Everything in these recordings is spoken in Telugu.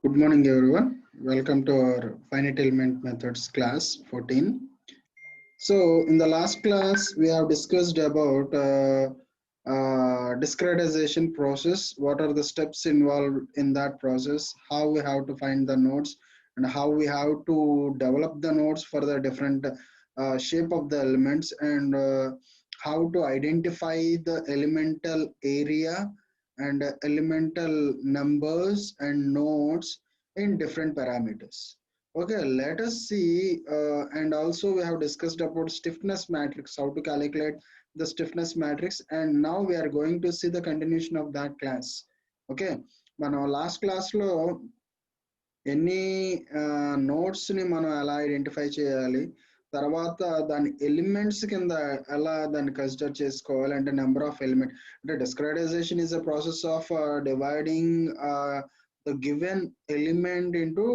Good morning, everyone. Welcome to our finite element methods class 14. So, in the last class, we have discussed about discretization process. What are the steps involved in that process? How we have to find the nodes, and how we have to develop the nodes for the different shape of the elements, and how to identify the elemental area and elemental numbers and nodes in different parameters. Okay, let us see, and also we have discussed about stiffness matrix, how to calculate the stiffness matrix, and now we are going to see the continuation of that class. Okay, మన లాస్ట్ క్లాస్లో ఎన్ని నోట్స్ని మనం ఎలా ఐడెంటిఫై చేయాలి, తర్వాత దాని ఎలిమెంట్స్ కింద ఎలా దాన్ని కన్సిడర్ చేసుకోవాలి, అంటే నెంబర్ ఆఫ్ ఎలిమెంట్, అంటే discretization is a process of dividing the given element into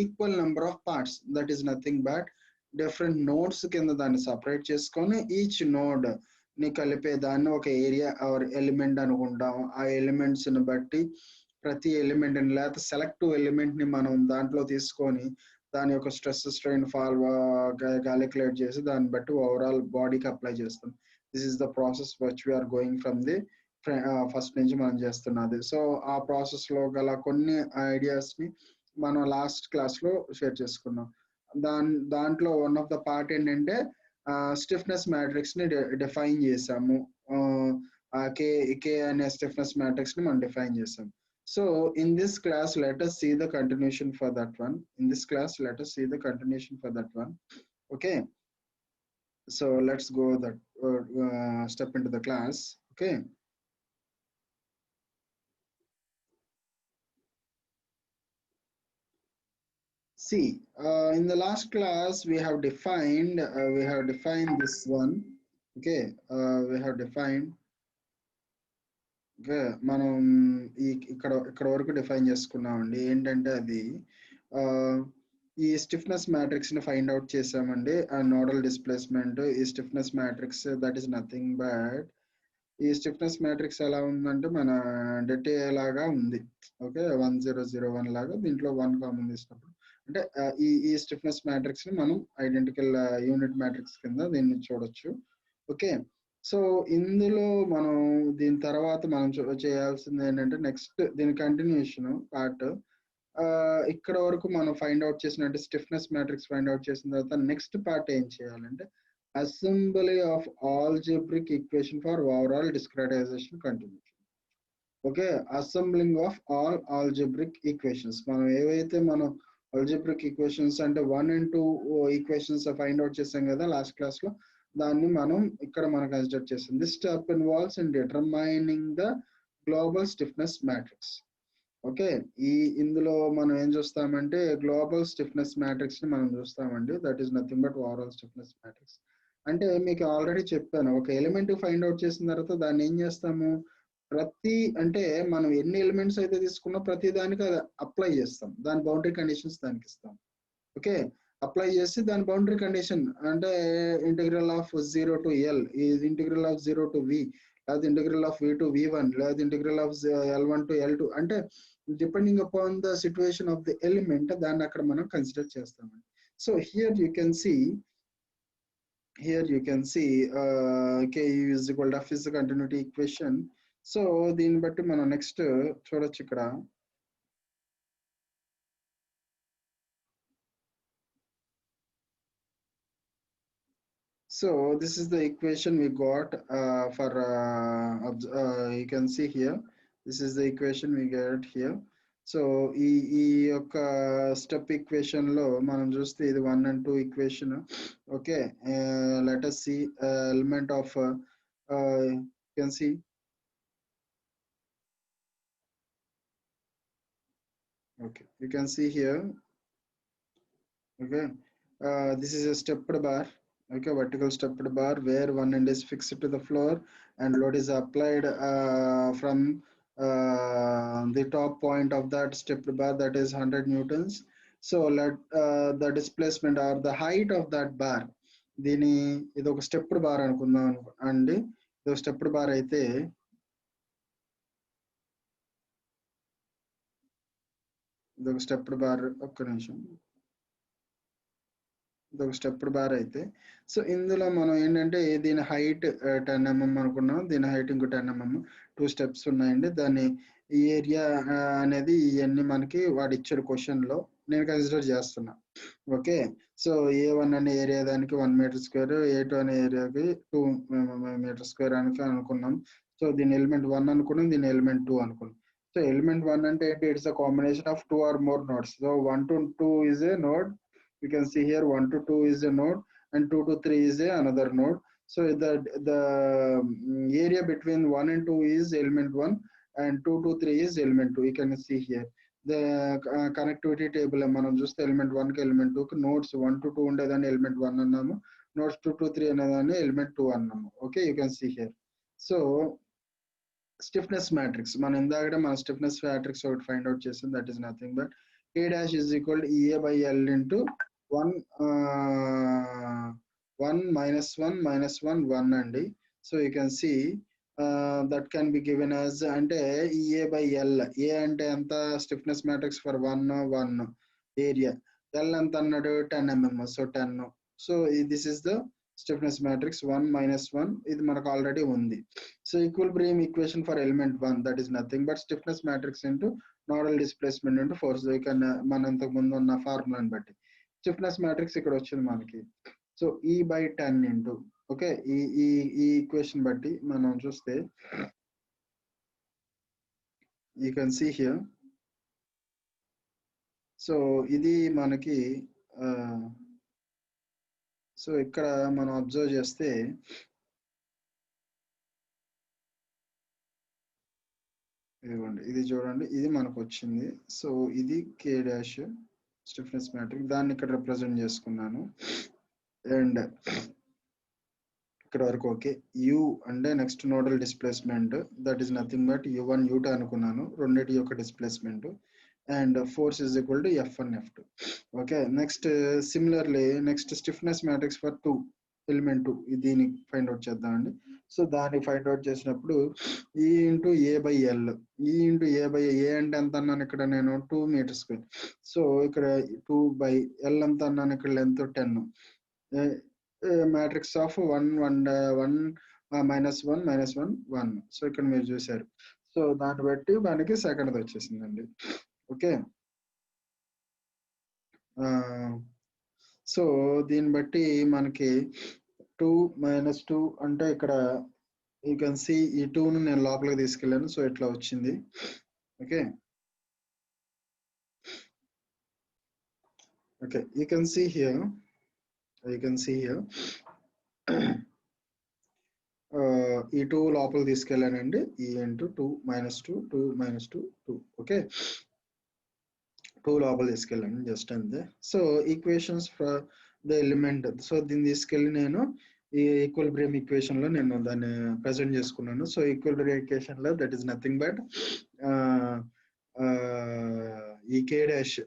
equal number of parts. That is nothing but different nodes కింద దాన్ని సపరేట్ చేసుకొని ఈచ్ నోడ్ ని కలిపే దాన్ని ఒక ఏరియా ఆర్ ఎలిమెంట్ అనుకుంటాం. ఆ ఎలిమెంట్స్ ని బట్టి ప్రతి ఎలిమెంట్ ని లేకపోతే సెలెక్టివ్ ఎలిమెంట్ ని మనం దాంట్లో తీసుకొని దాని యొక్క స్ట్రెస్ స్ట్రెయిన్ క్యాలిక్యులేట్ చేసి దాన్ని బట్టి ఓవరాల్ బాడీకి అప్లై చేస్తాం. This is the process which we are going from the first నుంచి మనం చేస్తున్నది. సో ఆ ప్రాసెస్ లో గల కొన్ని ఐడియాస్ ని మనం లాస్ట్ క్లాస్ లో షేర్ చేసుకున్నాం. దాంట్లో వన్ ఆఫ్ ద పార్ట్ ఏంటంటే స్టిఫ్నెస్ మ్యాట్రిక్స్ ని డిఫైన్ చేసాము. కే అనే స్టిఫ్నెస్ మ్యాట్రిక్స్ ని మనం డిఫైన్ చేసాం. So in this class let us see the continuation for that one. In this class let us see the continuation for that one. Okay, so let's go that step into the class. Okay, see, in the last class we have defined this one. Okay, we have defined. Okay, మనం ఇక్కడ వరకు డిఫైన్ చేసుకున్నామండి. ఏంటంటే అది ఈ స్టిఫ్నెస్ మ్యాట్రిక్స్ ని ఫైండ్ అవుట్ చేసామండి. ఆ నోడల్ డిస్ప్లేస్మెంట్ ఈ stiffness matrix that is nothing but ఈ స్టిఫ్నెస్ మ్యాట్రిక్స్ ఎలా ఉందంటే మన డెటే లాగా ఉంది. ఓకే, 1001 లాగా దీంట్లో 1 కామన్ తీసినప్పుడు అంటే ఈ స్టిఫ్నెస్ మ్యాట్రిక్స్ ని మనం ఐడెంటికల్ యూనిట్ మ్యాట్రిక్స్ కింద దీన్ని చూడొచ్చు. ఓకే, సో ఇందులో మనం దీని తర్వాత మనం చేయాల్సింది ఏంటంటే నెక్స్ట్ దీని కంటిన్యూషన్ పార్ట్. ఇక్కడ వరకు మనం ఫైండ్ అవుట్ చేసినట్టు స్టిఫ్నెస్ మ్యాట్రిక్స్ ఫైండ్ అవుట్ చేసిన తర్వాత నెక్స్ట్ పార్ట్ ఏం చేయాలంటే assembly of algebraic equation for overall discretization continuation. Okay, assembling of all algebraic equations. మనం ఏవైతే మనం ఆల్జీబ్రిక్ ఈక్వేషన్స్ అంటే 1 and 2 ఈక్వేషన్స్ ఫైండ్ అవుట్ చేసాం కదా లాస్ట్ క్లాస్ లో, దాన్ని మనం ఇక్కడ మనం కన్సిడర్ చేసాం. This step involves in determining the global stiffness matrix. Okay, ఇందులో మనం ఏం చూస్తామంటే గ్లోబల్ స్టిఫ్నెస్ మ్యాట్రిక్స్ ని మనం చూస్తామండి. That is nothing but overall stiffness matrix. అంటే మీకు ఆల్రెడీ చెప్పాను, ఒక ఎలిమెంట్ ఫైండ్ అవుట్ చేసిన తర్వాత దాన్ని ఏం చేస్తాము, ప్రతి అంటే మనం ఎన్ని ఎలిమెంట్స్ అయితే తీసుకున్నా ప్రతి దానికి అది అప్లై చేస్తాం, దాని బౌండరీ కండిషన్స్ దానికి ఇస్తాం. ఓకే, అప్లై చేసి దాని బౌండరీ కండిషన్ అంటే integral of 0 to L is integral of 0 to V, లేదా integral of V to V1, లేదా integral of L1 to L2, అంటే depending upon the situation of the element దాన్ని అక్కడ మనం కన్సిడర్ చేస్తామండి. So here you can see K is equal to F is the continuity equation. సో దీన్ని బట్టి మనం నెక్స్ట్ చూడొచ్చు ఇక్కడ. So this is the equation we got for you can see here, this is the equation we get here. So ఈ యొక్క స్టెప్ ఈక్వేషన్ లో మనం చూస్తే ఇది 1 and 2 equation. Okay, let us see element of you can see. Okay, you can see here. Okay, this is a stepped bar. Okay, vertical stepped bar where one end is fixed to the floor and load is applied from the top point of that stepped bar, that is 100 newtons. So let the displacement or the height of that bar, దీని ఇది ఒక స్టెప్డ్ బార్ అనుకుందాం అండి. ఇది ఒక స్టెప్డ్ బార్ అయితే ఇది ఒక స్టెప్డ్ బార్, ఒక్క నిమిషం, ఇది ఒక స్టెప్డ్ బార్ అయితే. సో ఇందులో మనం ఏంటంటే దీని హైట్ 10 mm అనుకున్నాం, దీని హైట్ ఇంకో 10 mm, 2 స్టెప్స్ ఉన్నాయండి. దాన్ని ఈ ఏరియా అనేది ఇవన్నీ మనకి వాడు ఇచ్చాడు క్వశ్చన్లో, నేను కన్సిడర్ చేస్తున్నా. ఓకే, సో A1 అనే ఏరియా దానికి 1 మీటర్ స్క్వేర్, A2 అనే ఏరియాకి 2 మీటర్ స్క్వేర్ అని అనుకున్నాం. సో దీని ఎలిమెంట్ 1 అనుకున్నాం, దీని ఎలిమెంట్ 2 అనుకున్నాం. సో ఎలిమెంట్ 1 అంటే ఏంటి? It's a combination of 2 or more nodes. So 1 to 2 is a node. You can see here 1 to 2 is a node and 2 to 3 is another node. So the area between 1 and 2 is element 1 and 2 to 3 is element 2. You can see here the connectivity table. మనం చూస్తే element 1 కి element 2 కి nodes 1 to 2 ఉండేదాన్ని element 1 అన్నాము, nodes 2 to 3 అనేదాన్ని element 2 అన్నాము. Okay, you can see here. So stiffness matrix, మనం ఇందాకడే మన stiffness matrix ఒకటి ఫైండ్ అవుట్ చేసాం. That is nothing but K dash is equal to EA by L into 1 1 minus 1 minus 1 1 అండి. So you can see that can be given as అంటే EA by L. ఏ అంటే ఎంత? Stiffness matrix for 1 1 area. L ఎంత అన్నాడు? 10 mm. So 10. So this is the stiffness matrix 1 minus 1. ఇది మనకు ఆల్రెడీ ఉంది. So equilibrium equation for element 1, that is nothing but stiffness matrix into nodal displacement into force. ఇక్కడ మన ఇంతకు ముందు ఉన్న ఫార్ములాని బట్టి స్టిఫ్నెస్ మ్యాట్రిక్స్ ఇక్కడ వచ్చింది మనకి. So E by 10 into, okay, ఈ ఈక్వేషన్ బట్టి మనం చూస్తే you can see here. So ఇది మనకి సో ఇక్కడ మనం అబ్జర్వ్ చేస్తే ఇదిగోండి, ఇది చూడండి, ఇది మనకు వచ్చింది. సో ఇది K డాష్ స్టిఫ్నెస్ మ్యాట్రిక్స్, దాన్ని ఇక్కడ రిప్రజెంట్ చేసుకున్నాను. అండ్ ఇక్కడ వరకు ఓకే. U అంటే next nodal displacement, that is nothing but U1 U2 అనుకున్నాను, రెండింటి యొక్క displacement. And force is equal to F1 F2. Okay, next similarly next stiffness matrix for 2 element 2, దీన్ని ఫైండ్ అవుట్ చేద్దామండి. సో దాన్ని ఫైండ్ అవుట్ చేసినప్పుడు E into A by L. E into A by A అంటే ఎంత అన్నాను ఇక్కడ నేను? 2 మీటర్ స్క్వేర్. సో ఇక్కడ 2 by L ఎంత అన్నాను ఇక్కడ? Length 10. Matrix of 1 1 1 minus 1 minus 1 1. So ఇక్కడ మీరు చూసారు. సో దాన్ని బట్టి మనకి సెకండ్ వచ్చేసిందండి. ఓకే, సో దీన్ని బట్టి మనకి 2 minus 2 అంటే ఇక్కడ యూ కెన్ సీ ఈ 2ను నేను లోపలికి తీసుకెళ్ళాను. సో ఇట్లా వచ్చింది. Okay, okay, you can see here, you can see here ఈ 2 లోపల తీసుకెళ్ళానండి. E into 2 minus 2 2 minus 2 2. Okay, 2 లోపల తీసుకెళ్ళాను జస్ట్ అంతే. So equations for the element, so దీన్ని తీసుకెళ్ళి నేను ఈ ఈక్విలిబ్రియం ఈక్వేషన్ లో నేను దాన్ని ప్రెజెంట్ చేసుకున్నాను. సో ఈక్విలిబ్రియం ఈక్వేషన్ లో దట్ ఈస్ నథింగ్ బట్ ఈ K డాష్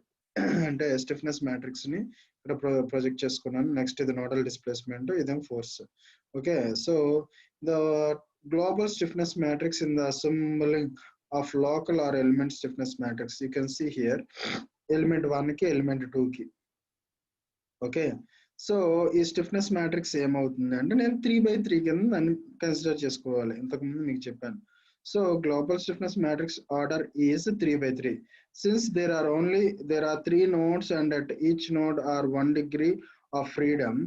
అంటే స్టిఫ్నెస్ మ్యాట్రిక్స్ ని ఇక్కడ ప్రొజెక్ట్ చేసుకున్నాను. నెక్స్ట్ ఇది నోడల్ డిస్ప్లేస్మెంట్, ఇదేం force. Okay, so the global stiffness matrix in the assembling of local or element stiffness matrix, you can see here element 1 కి element 2 కి. ఓకే, సో ఈ స్టిఫ్నెస్ మ్యాట్రిక్స్ ఏమవుతుంది అంటే నేను 3/3 కింద దాన్ని కన్సిడర్ చేసుకోవాలి. ఇంతకుముందు మీకు చెప్పాను. So global stiffness matrix order is 3/3. Since there are 3 nodes and at each node are 1 degree of freedom,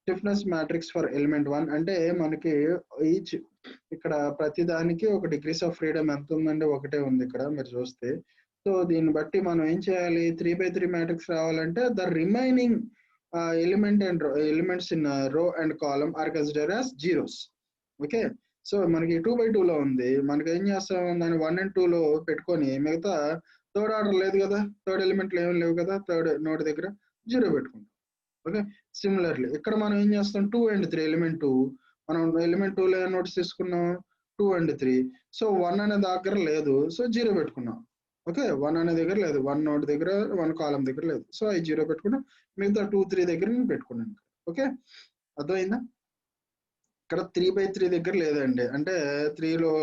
stiffness matrix for element 1 అంటే మనకి ఈచ్ ఇక్కడ ప్రతి దానికి ఒక డిగ్రీస్ ఆఫ్ ఫ్రీడమ్ ఎంత ఉందంటే ఒకటే ఉంది ఇక్కడ మీరు చూస్తే. సో దీన్ని బట్టి మనం ఏం చేయాలి? 3/3 మ్యాట్రిక్స్ రావాలంటే the remaining elements in row and column are consider as zeros. Okay, so మనకి 2/2 లో ఉంది, మనకి ఏం చేస్తాం? దాన్ని 1 and 2 లో పెట్టుకొని మిగతా థర్డ్ ఆర్డర్ లేదు కదా, థర్డ్ ఎలిమెంట్లు ఏమి లేవు కదా, థర్డ్ నోడ్ దగ్గర 0 పెట్టుకుంటాం. ఓకే, సిమిలర్లీ ఇక్కడ మనం ఏం చేస్తాం? 2 and 3 ఎలిమెంట్ 2, మనం ఎలిమెంట్ 2 లో నోట్స్ తీసుకున్నాం 2 and 3. సో 1 అనే దగ్గర లేదు, సో 0 పెట్టుకున్నాం. ఓకే, 1 అనే దగ్గర లేదు, 1 నోట్ దగ్గర 1 కాలం దగ్గర లేదు, సో అవి 0 పెట్టుకున్నాం. మిగతా 2 3 దగ్గర నేను పెట్టుకున్నాను. ఓకే, అర్థమైందా? ఇక్కడ 3/3 దగ్గర లేదండి, అంటే 3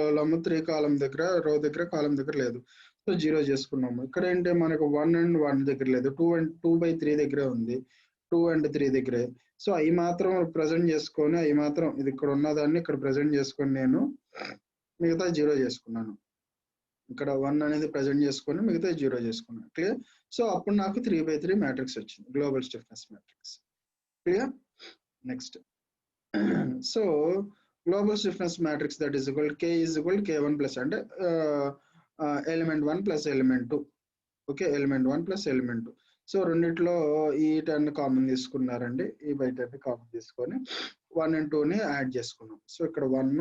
3 కాలం దగ్గర రో దగ్గర కాలం దగ్గర లేదు. సో 0 చేసుకున్నాము. ఇక్కడ ఏంటి మనకు 1 అండ్ 1 దగ్గర లేదు, 2 అండ్ 2/3 దగ్గరే ఉంది, 2 అండ్ 3 దగ్గరే. సో అవి మాత్రం ప్రజెంట్ చేసుకొని, అవి మాత్రం ఇది ఇక్కడ ఉన్నదాన్ని ఇక్కడ ప్రజెంట్ చేసుకొని నేను మిగతా 0 చేసుకున్నాను. ఇక్కడ 1 అనేది ప్రజెంట్ చేసుకొని మిగతా 0 చేసుకున్నాను. క్లియర్? సో అప్పుడు నాకు 3/3 మ్యాట్రిక్స్ వచ్చింది, global stiffness matrix. Clear? Next, so global stiffness matrix that is equal K is equal to K1 plus అంటే element 1 plus element 2. Okay, element 1 plus element 2. So రెండిట్లో ఈ 10 కామన్ తీసుకున్నారండి, ఈ బై 10 కామన్ తీసుకొని 1 and 2ని యాడ్ చేసుకున్నాం. సో ఇక్కడ 1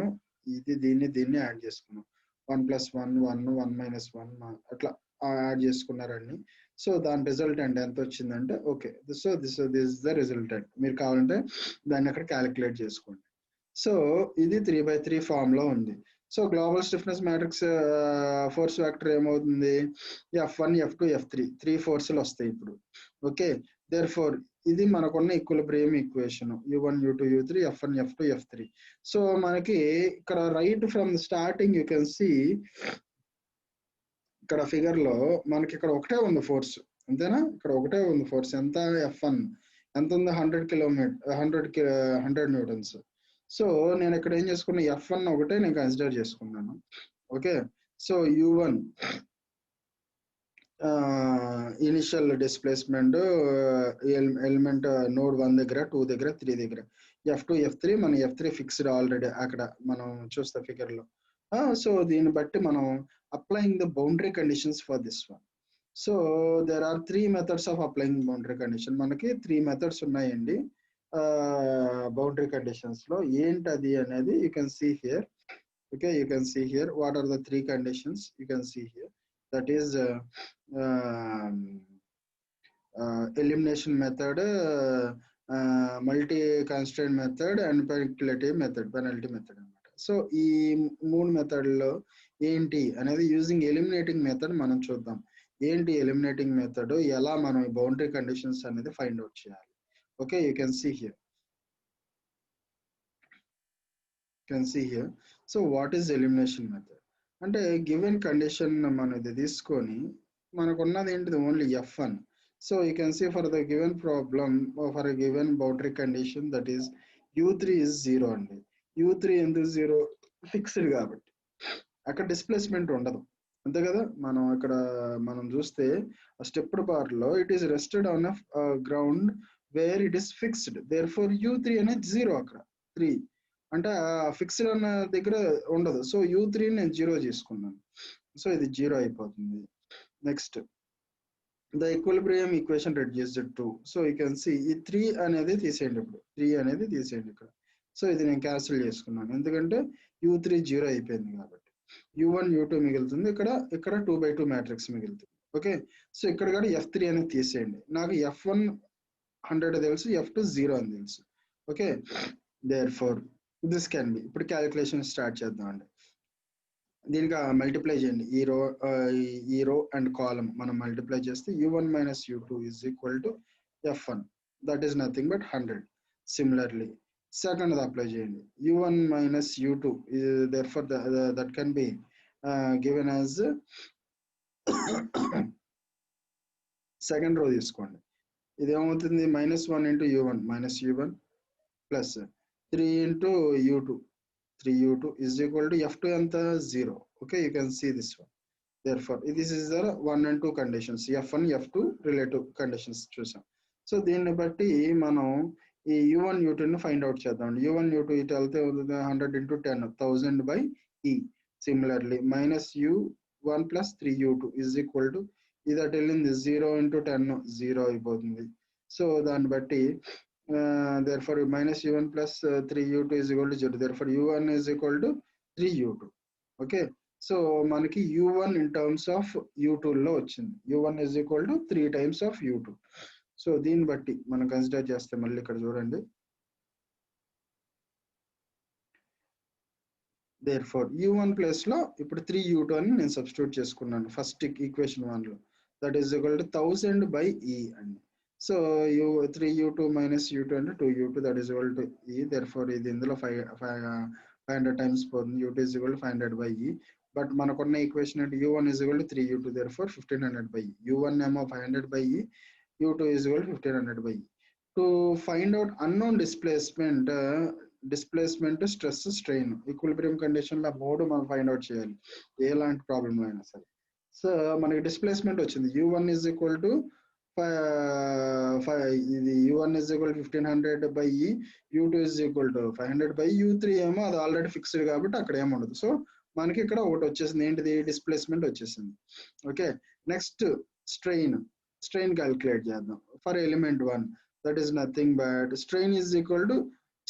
ఇది దీన్ని యాడ్ చేసుకున్నాం. 1 plus 1 1 1 minus 1 అట్లా యాడ్ చేసుకున్నారండి. సో దాని రిజల్టెంట్ ఎంత వచ్చిందంటే, okay, so this is the resultant. మీరు కావాలంటే దాన్ని అక్కడ క్యాలిక్యులేట్ చేసుకోండి. సో ఇది 3/3 ఫామ్ లో ఉంది. So global stiffness matrix force vector ఏమవుతుంది, F1 F2 F3 3 ఫోర్సులు వస్తాయి ఇప్పుడు. ఓకే, దేర్ ఫోర్ ఇది మనకున్న equilibrium equation U1 U2 U3 F1 F2 F3. So మనకి ఇక్కడ right from starting you can see, ఇక్కడ ఫిగర్ లో మనకి ఇక్కడ ఒకటే ఉంది ఫోర్స్, అంతేనా? ఇక్కడ ఒకటే ఉంది ఫోర్స్, ఎంత? F1 ఎంత ఉంది? 100 కిలోమీటర్ 100 న్యూటన్స్. సో నేను ఇక్కడ ఏం చేసుకున్నా, F1 ఒకటే నేను కన్సిడర్ చేసుకున్నాను. Okay, so U1 initial displacement element node 1 దగ్గర, 2 దగ్గర, 3 దగ్గర. F2 F3 మన F3 ఫిక్స్డ్ ఆల్రెడీ అక్కడ మనం చూస్తే ఫిగర్ లో. సో దీన్ని బట్టి మనం applying the boundary conditions for this one. So there are 3 methods of applying boundary condition. మనకి 3 మెథడ్స్ ఉన్నాయండి బౌండరీ కండిషన్స్ లో. ఏంటది అనేది you can see here. Okay, you can see here what are the 3 conditions you can see here. That is elimination method, multi constraint method and penalty method అన్నమాట. సో ఈ 3 మెథడ్లో ఏంటి అనేది యూజింగ్ ఎలిమినేటింగ్ మెథడ్ మనం చూద్దాం. ఏంటి ఎలిమినేటింగ్ మెథడ్, ఎలా మనం ఈ బౌండరీ కండిషన్స్ అనేది ఫైండ్ అవుట్ చేయాలి. Okay, you can see here. So what is elimination method అంటే, గివెన్ కండిషన్ మనం ఇది తీసుకొని మనకున్నది ఏంటిది, only F1. So you can see for the given problem, for a given boundary condition, that is U3 is 0 అండి. U3 ఎందుకు 0? ఫిక్స్డ్ కాబట్టి అక్కడ డిస్ప్లేస్మెంట్ ఉండదు, అంతే కదా. మనం ఇక్కడ మనం చూస్తే స్టెప్డ్ బార్ లో it is rested on ground where it is fixed, therefore U3 అనేది 0. అక్కడ 3 అంటే ఫిక్స్డ్ అన్న దగ్గర ఉండదు. సో U3 నేను 0 చేసుకున్నాను. సో ఇది 0 అయిపోతుంది. Next, the equilibrium equation reduced to, so you can see ఈ 3 అనేది తీసేయండి, ఇప్పుడు 3 అనేది తీసేయండి ఇక్కడ. సో ఇది నేను క్యాన్సిల్ చేసుకున్నాను ఎందుకంటే U3 0 అయిపోయింది కాబట్టి. U1 U2 మిగులుతుంది, ఇక్కడ 2/2 మ్యాట్రిక్స్ మిగులుతుంది. ఓకే, సో ఇక్కడ కూడా F3 అనేది తీసేయండి. నాకు F1 100 తెలుసు, F2 0 అని తెలుసు. Okay, therefore this can be. ఇప్పుడు క్యాలిక్యులేషన్ స్టార్ట్ చేద్దాం అండి. దీనికి మల్టిప్లై చేయండి, ఈ రో అండ్ కాలమ్ మనం మల్టిప్లై చేస్తే U1 minus U2 is equal to F1, that is nothing but 100. Similarly second apply చేయండి, U1 minus U2 therefore that can be given as second row తీసుకోండి. ఇది ఏమవుతుంది, -1 into U1 minus U1 plus 3 into U2, 3U2 is equal to F2 ఎంత 0. Okay, you can see this one. Therefore this is the 1 and 2 conditions, F1 F2 relative conditions చూసాం. సో దీన్ని బట్టి మనం ఈ U1 U2 ని ఫైండ్ అవుట్ చేద్దాం. U1 U2 ఇటు వెళ్తే 100 into 10 1000 by E. Similarly -U1 plus 3U2 is equal to ఇది అటు వెళ్ళింది 0 into 10 0 అయిపోతుంది. సో దాన్ని బట్టి therefore -U1 plus 3U2 is equal to 0. Therefore U1 is equal to 3U2. Okay, so మనకి U1 in terms of U2 లో వచ్చింది. U1 is equal to 3 times of U2. So దీన్ని బట్టి మనం కన్సిడర్ చేస్తే మళ్ళీ ఇక్కడ చూడండి, therefore U1 ప్లేస్ లో ఇప్పుడు 3U2 అని నేను సబ్స్టిట్యూట్ చేసుకున్నాను ఫస్ట్ ఈక్వేషన్ 1 లో. That is equal to 1000 by E అండి. సో 3U2 minus U2 అంటే 2U2, that is equal to E. Therefore ఇది ఇందులో 500 times పోతుంది. U2 is equal to 500 by E. but మనకున్న ఈక్వేషన్ అంటే u1 is equal to 3u2, therefore 1500 by e. u1 ఏమో 500 by e, u2 is equal to 1500 by e. To find out unknown displacement, stress, strain, equilibrium condition la మూడు మనం ఫైండ్ అవుట్ చేయాలి ఎలాంటి ప్రాబ్లం అయినా సరే. సో మనకి డిస్ప్లేస్మెంట్ వచ్చింది u1 is equal to ఇది u1 is equal to 1500 by e, u2 is equal to 500 by u3 ఏమో అది ఆల్రెడీ ఫిక్స్డ్ కాబట్టి అక్కడ ఏమి ఉండదు. సో మనకి ఇక్కడ ఒకటి వచ్చేసింది, ఏంటిది డిస్ప్లేస్మెంట్ వచ్చేసింది. ఓకే, నెక్స్ట్ స్ట్రెయిన్ క్యాలిక్యులేట్ చేద్దాం for element 1. that is nothing but strain is equal to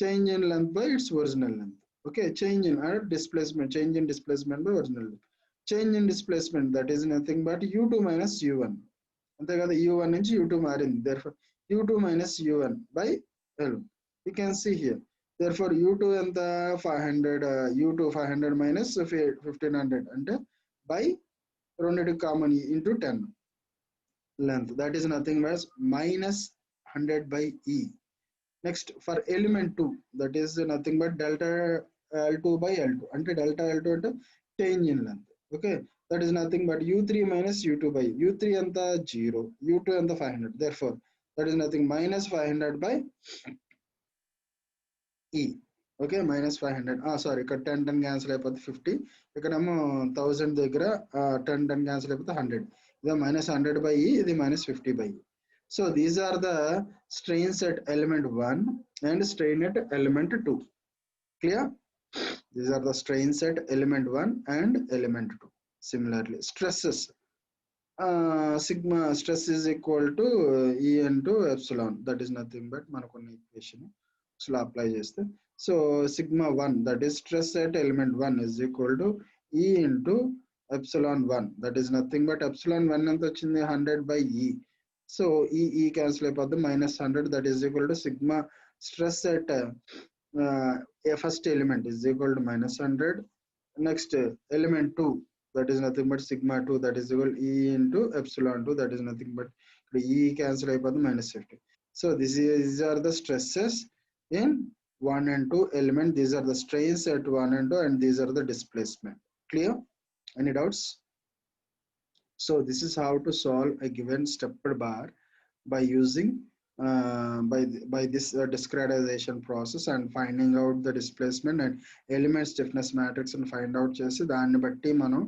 change in length by its original length. Okay, change in displacement by original length. Change in displacement, that is nothing but u2 minus u1. అంతే కదా, u1 నుంచి u2 మారింది, therefore u2 minus u1 by l. You can see here, therefore u2 ఎంత 500, u2 500 minus 1500 అంటే by రెండిటి common into 10 length, that is nothing but minus 100 by e. Next for element 2, that is nothing but delta l2 by l2 అంటే delta l2 అంటే change in length. Okay, that is nothing but u3 minus u2 by u3 anta 0, u2 anta 500, therefore that is nothing minus 500 by e. Okay, minus 500, sorry ఇక్కడ 10 క్యాన్సిల్ అయిపోతే 50, ఇక్కడేమో 1000 దగ్గర 10 క్యాన్సిల్ అయిపోతే 100, ఇది minus 100 by e, ఇది minus 50 by e. So these are the strains at element 1 and strain at element 2. Clear? These are the strains at element 1 and element 2. Similarly, stresses. Sigma stress is equal to E into epsilon. That is nothing but manakonna equation. So apply chesthe. So sigma 1, that is stress at element 1 is equal to E into epsilon 1. That is nothing but epsilon 1 anta vachindi 100 by E. So E cancel అయిపోద్ది, minus 100, that is equal to sigma stress at a first element is equal to minus 100. Next element 2, that is nothing but sigma 2, that is equal to E into epsilon 2, that is nothing but E cancel అయిపోద్ది minus 50. So these are the stresses in 1 and 2 element. These are the strains at 1 and 2, and these are the displacement. Clear? Any doubts? So this is how to solve a given stepped bar by using by this discretization process and finding out the displacement and element stiffness matrix and find out chesi danni batti manam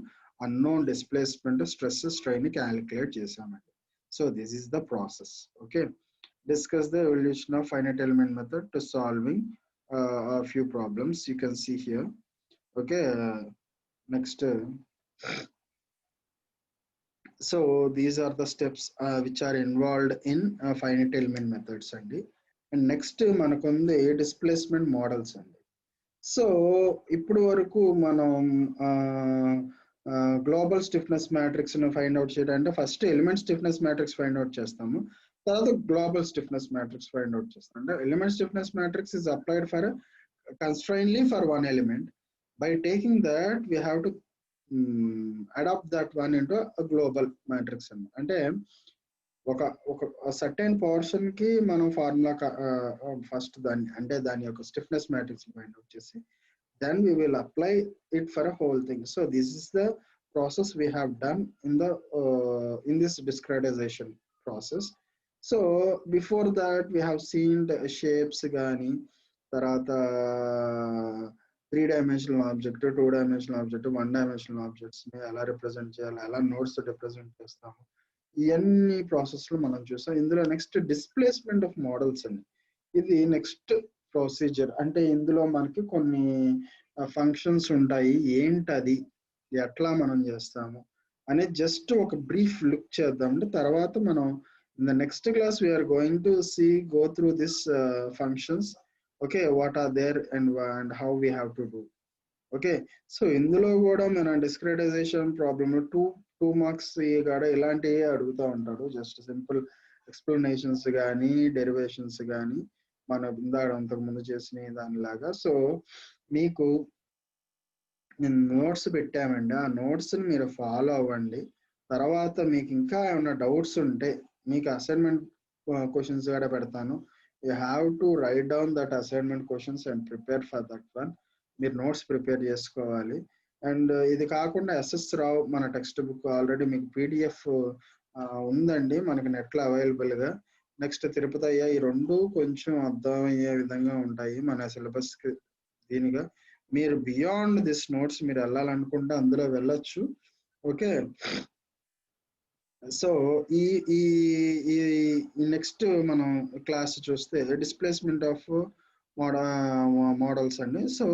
unknown displacement stress strain calculate chesamandi. So this is the process. Okay, discuss the evolution of finite element method to solving a few problems. You can see here. Okay, next so these are the steps which are involved in finite element methods andi. And next manakundi displacement models andi. So ఇప్పుడు వరకు మనం గ్లోబల్ స్టిఫ్నెస్ మ్యాట్రిక్స్ ను ఫైండ్ అవుట్ చేయాలంటే first element stiffness matrix find out చేస్తాము, తర్వాత global stiffness matrix find out చేస్తాం. అంటే element stiffness matrix is applied for constraintly for one element. By taking that we have to adopt that one into a global matrix అంటే ఒక సర్టెన్ పోర్షన్ కి మనం ఫార్ములా ఫస్ట్ దాన్ని అంటే దాని యొక్క స్టిఫ్నెస్ మ్యాట్రిక్స్ ఫైండ్ అవుట్ చేసి then we will apply it for a whole thing. So this is the process we have done in this discretization process. So before that we have seen the shapes gaani, tarata 3-dimensional object, 2-dimensional object, 1-dimensional objects ని ఎలా రిప్రజెంట్ చేయాలి, ఎలా నోట్స్ రిప్రజెంట్ చేస్తాము, ఇవన్నీ ప్రాసెస్ లో మనం చూసాం. ఇందులో నెక్స్ట్ డిస్ప్లేస్మెంట్ ఆఫ్ మోడల్స్ అని, ఇది నెక్స్ట్ ప్రొసీజర్. అంటే ఇందులో మనకి కొన్ని ఫంక్షన్స్ ఉంటాయి, ఏంటది ఎట్లా మనం చేస్తాము అనేది జస్ట్ ఒక బ్రీఫ్ లుక్ చేద్దాం. తర్వాత మనం in the next class we are going to go through this functions. Okay, what are there and how we have to do. Okay, so ఇందులో కూడా మన డిస్క్రెటైజేషన్ ప్రాబ్లమ్ టూ మార్క్స్ కూడా ఇలాంటివి అడుగుతూ ఉంటాడు. జస్ట్ సింపుల్ ఎక్స్ప్లెనేషన్స్ కానీ డెరివేషన్స్ కానీ మన అంతకుముందు చేసిన దానిలాగా. సో మీకు నేను నోట్స్ పెట్టామండి, ఆ నోట్స్ని మీరు ఫాలో అవ్వండి. తర్వాత మీకు ఇంకా ఏమైనా డౌట్స్ ఉంటే మీకు అసైన్మెంట్ క్వశ్చన్స్ కూడా పెడతాను. You have to right down that assignment questions and prepare for that one. మీరు నోట్స్ ప్రిపేర్ చేసుకోవాలి. అండ్ ఇది కాకుండా ఎస్ఎస్ రావు మన టెక్స్ట్ బుక్ ఆల్రెడీ మీకు పీడిఎఫ్ ఉందండి మనకి నెట్లో అవైలబుల్గా. నెక్స్ట్ తిరుపతయ్య, ఈ రెండు కొంచెం అర్థమయ్యే విధంగా ఉంటాయి మన సిలబస్కి దీనిగా. మీరు బియాండ్ దిస్ నోట్స్ మీరు వెళ్ళాలనుకుంటే అందులో వెళ్ళొచ్చు. ఓకే, సో ఈ ఈ ఈ నెక్స్ట్ మనం క్లాస్ చూస్తే డిస్ప్లేస్మెంట్ ఆఫ్ మోడల్స్ అండి. So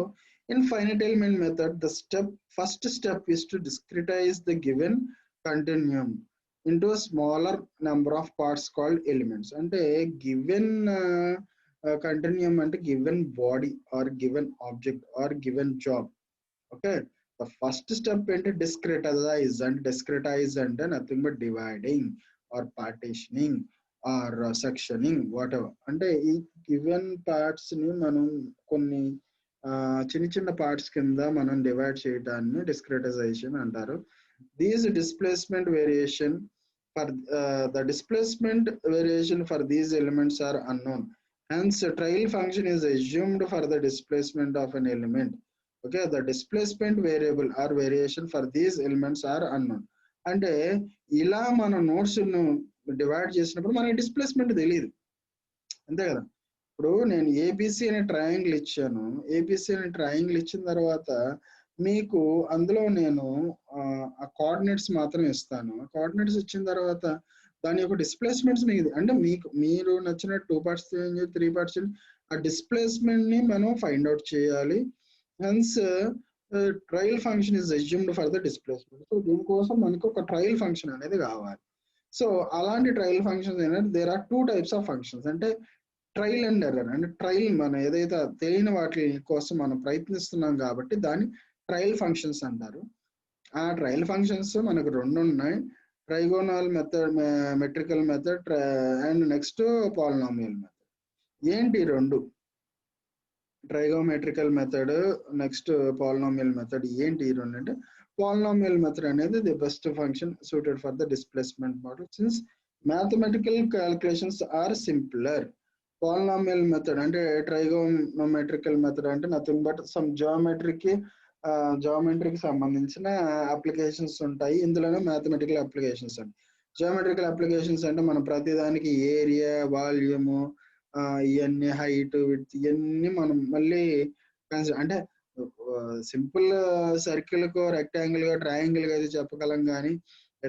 in finite element method the first step is to discretize the given continuum into a smaller number of parts called elements. అంటే గివెన్ continuum అంటే given body or given object or given job. Okay, the first step into discretize and nothing but dividing or partitioning or sectioning whatever. అంటే ఈ గివెన్ పార్ట్స్ ని మనం కొన్ని చిన్న చిన్న పార్ట్స్ కింద మనం డివైడ్ చేయడాన్ని డిస్క్రెటైజేషన్ అంటారు. These displacement variation for the displacement variation for these elements are unknown, hence trial function is assumed for the displacement of an element. Okay, the displacement variable or variation for these elements are unknown. అంటే ఇలా మన నోట్స్ డివైడ్ చేసినప్పుడు మనకి డిస్ప్లేస్మెంట్ తెలియదు, అంతే కదా. ఇప్పుడు నేను ఏబిసి అనే ట్రయాంగిల్ ఇచ్చాను. ఏబిసి అనే ట్రయాంగిల్ ఇచ్చిన తర్వాత మీకు అందులో నేను ఆ కోఆర్డినేట్స్ మాత్రం ఇస్తాను. కోఆర్డినేట్స్ ఇచ్చిన తర్వాత దాని యొక్క డిస్ప్లేస్మెంట్స్ మీకు అంటే మీరు నచ్చిన 2 parts 3 parts ఆ డిస్ప్లేస్మెంట్ ని మనం ఫైండ్ అవుట్ చేయాలి. Hence trial function is assumed for the displacement. So దీనికోసం మనకు ఒక ట్రయల్ ఫంక్షన్ అనేది కావాలి. సో అలాంటి ట్రయల్ ఫంక్షన్స్ ఏంటంటే there are 2 types of functions. అంటే ట్రయల్ అండ్ ఎర్రర్. అంటే ట్రయల్ మనం ఏదైతే తెలియని వాటి కోసం మనం ప్రయత్నిస్తున్నాం కాబట్టి దాన్ని ట్రయల్ ఫంక్షన్స్ అంటారు. ఆ ట్రయల్ ఫంక్షన్స్ మనకు 2 ఉన్నాయి, trigonal method, metrical method and next polynomial method. ఏంటి 2? Trigonometrical method, next polynomial method. ఏంటి ఈ 2 అంటే పాలినామియల్ మెథడ్ అనేది the best function suited for the displacement model since mathematical calculations are simpler. Polynomial method అంటే ట్రైగోమెట్రికల్ మెథడ్ అంటే నథింగ్ బట్ సమ్ జామెట్రీకి సంబంధించిన అప్లికేషన్స్ ఉంటాయి. ఇందులోనే మ్యాథమెటికల్ అప్లికేషన్స్ అండి. జియోమెట్రికల్ అప్లికేషన్స్ అంటే మనం ప్రతిదానికి ఏరియా, వాల్యూము, ఇవన్నీ హైట్, విడ్త్ ఇవన్నీ మనం మళ్ళీ అంటే సింపుల్ సర్కిల్కో, రెక్టాంగిల్గా, ట్రయాంగిల్గా అయితే చెప్పగలం, కానీ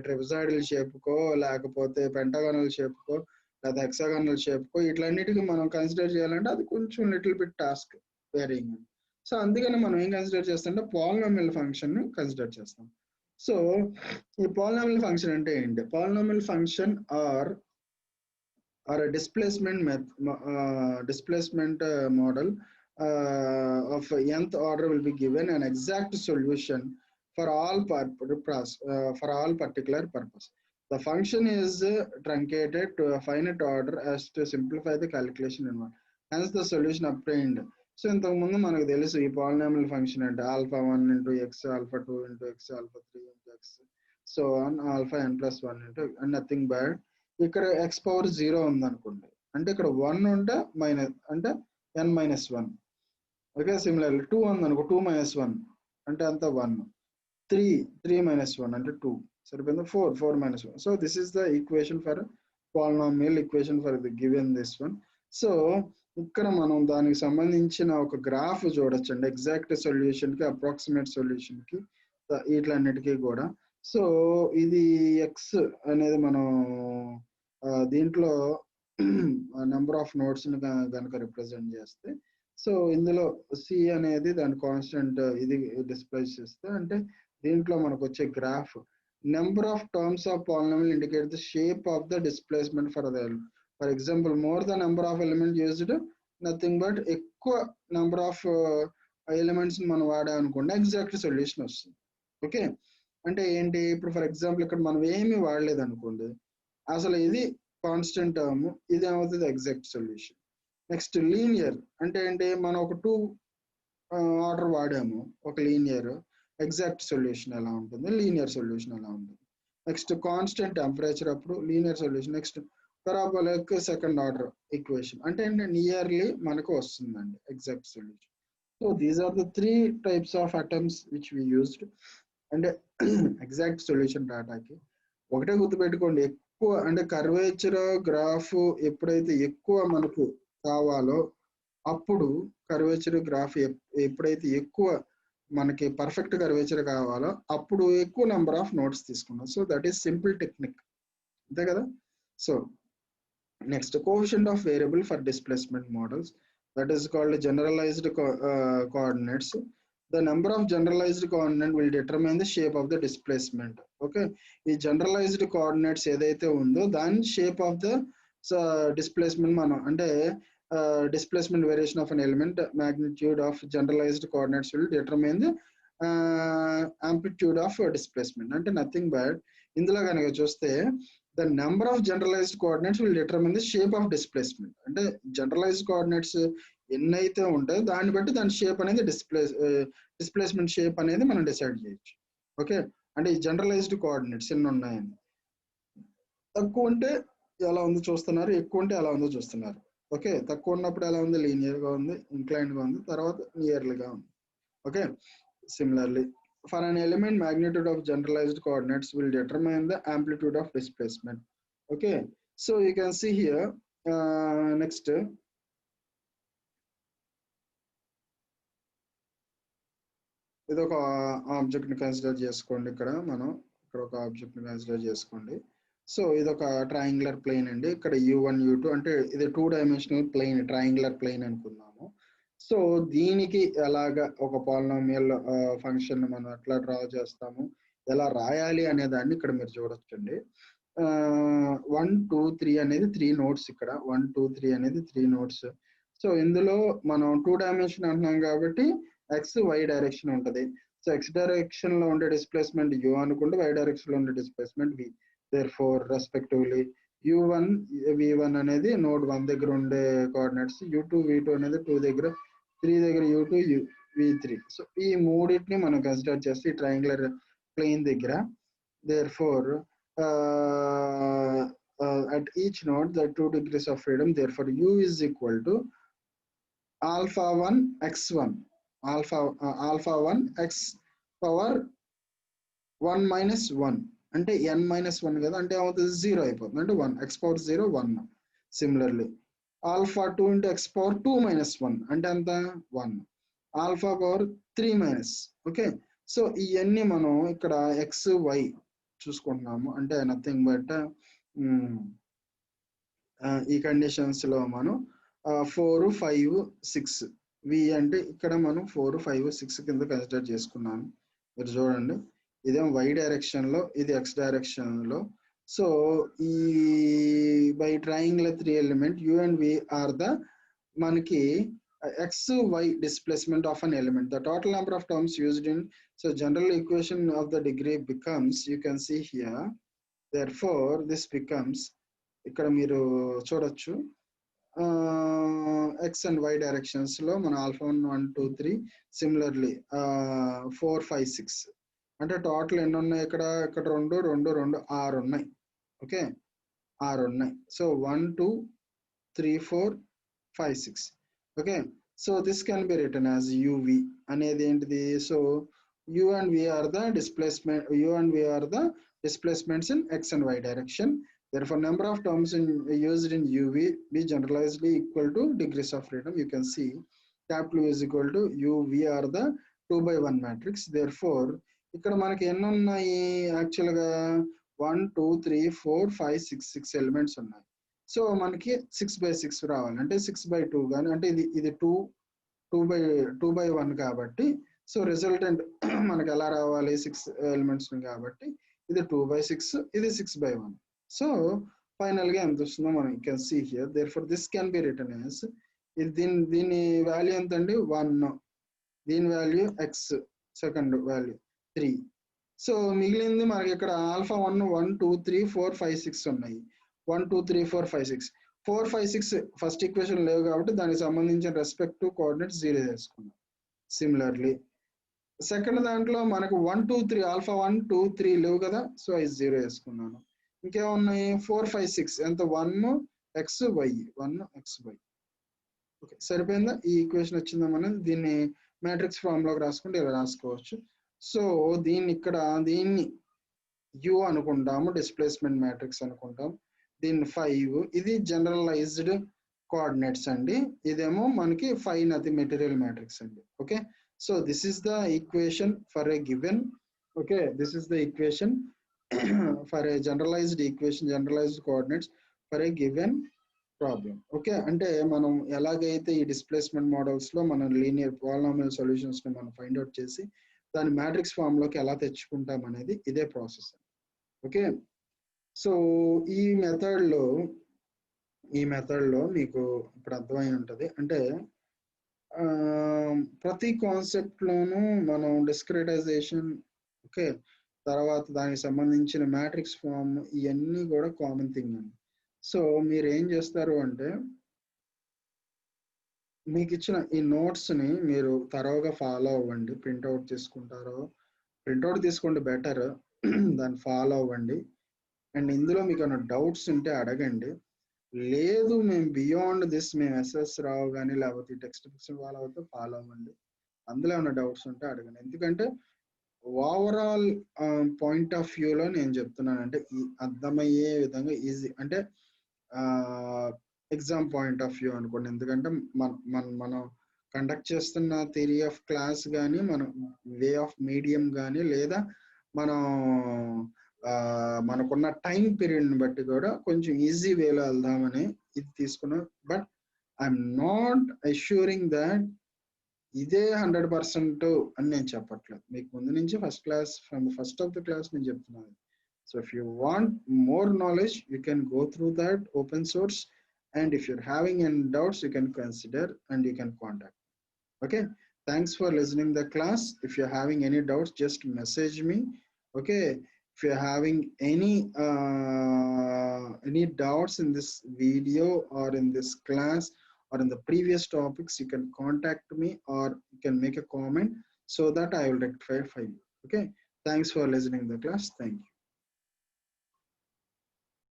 ట్రెపెజాయిడల్ షేప్కో లేకపోతే పెంటాగోనల్ షేప్కో లేదా హెక్సాగోనల్ షేప్కో ఇట్లన్నిటికీ మనం కన్సిడర్ చేయాలంటే అది కొంచెం little bit task wearing. So అందుకని మనం ఏం కన్సిడర్ చేస్తామంటే పాలినామియల్ ఫంక్షన్ కన్సిడర్ చేస్తాం. సో ఈ పాలినామియల్ ఫంక్షన్ అంటే ఏంటి? Polynomial function are a displacement model of nth order will be given an exact solution for all particular purpose. The function is truncated to a finite order as to simplify the calculation in one. Hence the solution obtained. So ఇంతకు ముందు మనకు తెలుసు ఈ పాలినామియల్ ఫంక్షన్ అంటే α1 into x, α2 into x, α3 into x, so on alpha n plus 1 into and nothing but ఇక్కడ x పవర్ 0 ఉందనుకోండి, అంటే ఇక్కడ 1 ఉంటే మైనస్ అంటే n-1. ఓకే, సిమిలర్లీ 2 ఉందనుకో 2-1 అంటే అంత 1, 3-1 అంటే 2 సరిపోయింది, 4-1. So this is the equation for polynomial equation for the given this one. So ఇక్కడ మనం దానికి సంబంధించిన ఒక గ్రాఫ్ చూడొచ్చండి, ఎగ్జాక్ట్ సొల్యూషన్కి, అప్రాక్సిమేట్ సొల్యూషన్కి, వీటిలన్నిటికీ కూడా. సో ఇది ఎక్స్ అనేది మనం దీంట్లో నెంబర్ ఆఫ్ నోట్స్ కనుక రిప్రజెంట్ చేస్తే, సో ఇందులో సి అనేది దాని కాన్స్టెంట్ ఇది డిస్ప్లే చేస్తే, అంటే దీంట్లో మనకు వచ్చే graph number of terms of polynomial indicate the shape of the displacement for example more the number of element used, nothing but ఎక్కువ నెంబర్ ఆఫ్ ఎలిమెంట్స్ మనం వాడామనుకోండి ఎగ్జాక్ట్ సొల్యూషన్ వస్తుంది. ఓకే, అంటే ఏంటి? ఇప్పుడు ఫర్ ఎగ్జాంపుల్ ఇక్కడ మనం ఏమి వాడలేదు అనుకోండి, అసలు ఇది కాన్స్టెంట్ టర్మ్, ఇది ఏమవుతుంది ఎగ్జాక్ట్ సొల్యూషన్. నెక్స్ట్ లీనియర్ అంటే ఏంటి? మనం ఒక 2 ఆర్డర్ వాడాము, ఒక లీనియర్, ఎగ్జాక్ట్ సొల్యూషన్ ఎలా ఉంటుంది, లీనియర్ సొల్యూషన్ ఎలా ఉంటుంది. నెక్స్ట్ కాన్స్టెంట్ టెంపరేచర్ అప్పుడు linear solution. Next parabolic second order equation అంటే నియర్లీ మనకు వస్తుందండి exact solution. So these are the three types of atoms which we used. And exact solution డేటాకి ఒకటే గుర్తుపెట్టుకోండి, ఎక్కువ అంటే కర్వేచర్ గ్రాఫ్ ఎప్పుడైతే ఎక్కువ మనకు కావాలో అప్పుడు కర్వేచర్ గ్రాఫ్ ఎప్పుడైతే ఎక్కువ మనకి పర్ఫెక్ట్ కర్వేచర్ కావాలో అప్పుడు ఎక్కువ నెంబర్ ఆఫ్ నోట్స్ తీసుకున్నాం. So that is simple technique, అంతే కదా. So next, coefficient of variable for displacement models, that is called generalised coordinates. The number of generalized coordinate will determine the shape of the displacement. Okay, ఈ generalized coordinates ఏదైతే ఉందో దాని shape of the displacement మనం అంటే displacement variation of an element, magnitude of generalized coordinates will determine the amplitude of displacement. అంటే nothing but ఇందులో కనుక చూస్తే the number of generalized coordinates will determine the shape of displacement. అంటే generalized coordinates ఎన్నైతే ఉంటాయో దాన్ని బట్టి దాని షేప్ అనేది డిస్ప్లేస్మెంట్ షేప్ అనేది మనం డిసైడ్ చేయొచ్చు. ఓకే, అంటే ఈ జనరలైజ్డ్ కోఆర్డినేట్స్ ఎన్ని ఉన్నాయని, తక్కువ ఉంటే ఎలా ఉందో చూస్తున్నారు, ఎక్కువ ఉంటే ఎలా ఉందో చూస్తున్నారు. ఓకే, తక్కువ ఉన్నప్పుడు ఎలా ఉంది, లీనియర్ గా ఉంది, ఇంక్లైన్డ్ గా ఉంది, తర్వాత నియర్లీగా ఉంది. Okay, similarly for an element magnitude of generalized coordinates will determine the amplitude of displacement. Okay, so you can see here next ఇది ఒక ఆబ్జెక్ట్ ని కన్సిడర్ చేసుకోండి. ఇక్కడ ఒక ఆబ్జెక్ట్ ని కన్సిడర్ చేసుకోండి. సో ఇది ఒక ట్రయాంగులర్ ప్లేన్ అండి. ఇక్కడ u1 u2 అంటే ఇది 2 డైమెన్షనల్ ప్లేన్, ట్రయాంగులర్ ప్లేన్ అనుకున్నాము. సో దీనికి ఎలాగా ఒక పాలినామియల్ ఫంక్షన్ మనం ఎట్లా డ్రా చేస్తాము, ఎలా రాయాలి అనే దాన్ని ఇక్కడ మీరు చూడొచ్చండి. 1 2 3 అనేది 3 నోట్స్, ఇక్కడ 1 2 3 అనేది 3 నోట్స్. సో ఇందులో మనం 2 డైమెన్షన్ అంటున్నాం కాబట్టి ఎక్స్ వై డైరెక్షన్ ఉంటుంది. సో ఎక్స్ డైరెక్షన్ లో ఉండే డిస్ప్లేస్మెంట్ u అనుకుంటే, వై డైరెక్షన్ లో ఉండే displacement v. therefore respectively u1 v1 అనేది నోడ్ 1 దగ్గర ఉండే కోఆర్డినేట్స్, u2 v2 అనేది 2 దగ్గర, 3 దగ్గర u2 v3. సో ఈ మూడింటిని మనం కన్సిడర్ చేస్తే ఈ ట్రయాంగులర్ ప్లేన్ దగ్గర, therefore at each node the 2 degrees of freedom, therefore u is equal to alpha 1 x1 alpha 1 x power 1 minus 1 అంటే n minus 1 కదా, అంటే అవుతుంది 0 అయిపోతుంది, అంటే 1 x power 0 1. Similarly alpha 2 into x power 2 minus 1 అంటే ఎంత 1, alpha power 3 minus. Okay, so ఇవన్నీ మనం ఇక్కడ x y చూసుకుంటున్నాము, అంటే నథింగ్ బట్ ఈ కండిషన్స్ లో మనం 4 5 6 v అంటే ఇక్కడ మనం 4 5 6 కింద కన్సిడర్ చేసుకున్నాను. మీరు చూడండి, ఇదేం y డైరెక్షన్ లో, ఇది x డైరెక్షన్ లో. సో ఈ by triangular 3 element u and v are the మనకి x y displacement of an element. The total number of terms used in so general equation of the degree becomes, you can see here, therefore this becomes, ఇక్కడ మీరు చూడొచ్చు x and y directions లో మన ఆల్ఫా 1 1 2 3 సిమిలర్లీ 4 5 6 అంటే టోటల్ ఎన్ని ఉన్నాయి ఇక్కడ 2 2 2 6 ఉన్నాయి. ఓకే, 6 ఉన్నాయి. So 1 2 3 4 5 6. Okay, so this can be written as uv అనేది ఏంటిది, so u and v are the displacements in x and y direction. Therefore number of terms used in uv be generalized equal to degrees of freedom. You can see capital U is equal to uv are the 2/1 matrix. Therefore ఇక్కడ మనకి ఎన్ని ఉన్నాయి, యాక్చువల్ గా 1 2 3 4 5 6 ఎలిమెంట్స్ ఉన్నాయి. సో మనకి 6/6 రావాలి, అంటే 6/2 కానీ, అంటే ఇది 2/1 కాబట్టి, సో రిజల్టెంట్ మనకి ఎలా రావాలి 6 ఎలిమెంట్స్ కాబట్టి ఇది 2/6, ఇది 6/1. సో ఫైనల్ గా ఎంత వస్తుందో మనం can see here. Therefore this can be written as, దీని వాల్యూ ఎంత అండి 1, దీని value x, second value 3. So మిగిలింది మనకి ఇక్కడ ఆల్ఫా 1 1 2 3 4 5 6 ఉన్నాయి. 1 2 3 4 5 6 4 5 6 ఫస్ట్ ఈక్వేషన్ లేవు కాబట్టి దానికి సంబంధించిన రెస్పెక్టివ్ కోఆర్డినేట్స్ 0 చేసుకున్నాం. సిమిలర్లీ సెకండ్ దాంట్లో మనకు 1 2 3 ఆల్ఫా 1 2 3 లేవు కదా, సో అది 0 వేసుకున్నాను. ఇంకేమున్నాయి 4 5 6 ఎంత 1 x y 1 x y. Okay, సరిపోయిందా, ఈ ఈక్వేషన్ వచ్చిందా. మనం దీన్ని మ్యాట్రిక్స్ ఫామ్ లోకి రాసుకుంటే ఇలా రాసుకోవచ్చు. సో దీన్ని యు అనుకుంటాము, డిస్ప్లేస్మెంట్ మ్యాట్రిక్స్ అనుకుంటాం. దీన్ని 5, ఇది జనరలైజ్డ్ కోఆర్డినేట్స్ అండి, ఇదేమో మనకి 5 నది మెటీరియల్ మ్యాట్రిక్స్ అండి. Okay, so this is the equation for a given. Okay, this is the equation for a generalised coordinates for a given problem. Okay, అంటే మనం ఎలాగైతే ఈ డిస్ప్లేస్మెంట్ మోడల్స్ లో మనం లీనియర్ పాలినామియల్ సొల్యూషన్స్ ని మనం ఫైండ్ అవుట్ చేసి దాని మ్యాట్రిక్స్ ఫామ్ లోకి ఎలా తెచ్చుకుంటాం అనేది ఇదే ప్రాసెస్. ఓకే, సో ఈ మెథడ్ లో మీకు ఇప్పుడు అర్థమై ఉంటుంది. అంటే ప్రతి కాన్సెప్ట్ లోనూ మనం డిస్క్రెటైజేషన్, ఓకే, తర్వాత దానికి సంబంధించిన మ్యాట్రిక్స్ ఫామ్, ఇవన్నీ కూడా కామన్ థింగ్ అండి. సో మీరు ఏం చేస్తారు అంటే మీకు ఇచ్చిన ఈ నోట్స్ ని మీరు తరోగా ఫాలో అవ్వండి. ప్రింట్అవుట్ తీసుకోండి బెటర్, దాన్ని ఫాలో అవ్వండి. అండ్ ఇందులో మీకు ఏమైనా డౌట్స్ ఉంటే అడగండి. లేదు మేము బియాండ్ దిస్, మేము ఎస్ఎస్ రావు కానీ లేకపోతే టెక్స్ట్ బుక్స్ ఫాలో అవ్వండి. అందులో ఏమైనా డౌట్స్ ఉంటే అడగండి. ఎందుకంటే ఓవరాల్ పాయింట్ ఆఫ్ వ్యూలో నేను చెప్తున్నానంటే అర్థమయ్యే విధంగా ఈజీ, అంటే ఎగ్జామ్ పాయింట్ ఆఫ్ వ్యూ అనుకోండి. ఎందుకంటే మనం కండక్ట్ చేస్తున్న థియరీ ఆఫ్ క్లాస్ కానీ, మనం వే ఆఫ్ మీడియం కానీ, లేదా మనం మనకున్న టైం పీరియడ్ని బట్టి కూడా కొంచెం ఈజీ వేలో వెళ్దామని ఇది తీసుకున్నాం. But I'm not assuring that ఇదే 100% అని నేను చెప్పట్లేదు. మీకు ముందు నుంచి from first of the class నేను చెప్తున్నాను. So if you want more knowledge, you can go through that open source, and if you're having any doubts, you can consider and you can contact. Okay, thanks for listening the class. If you're having any doubts, just message me. Okay, if you're having any doubts in this video or in this class or in the previous topics, you can contact me or you can make a comment so that I will rectify for you. Okay, thanks for listening the class. Thank you.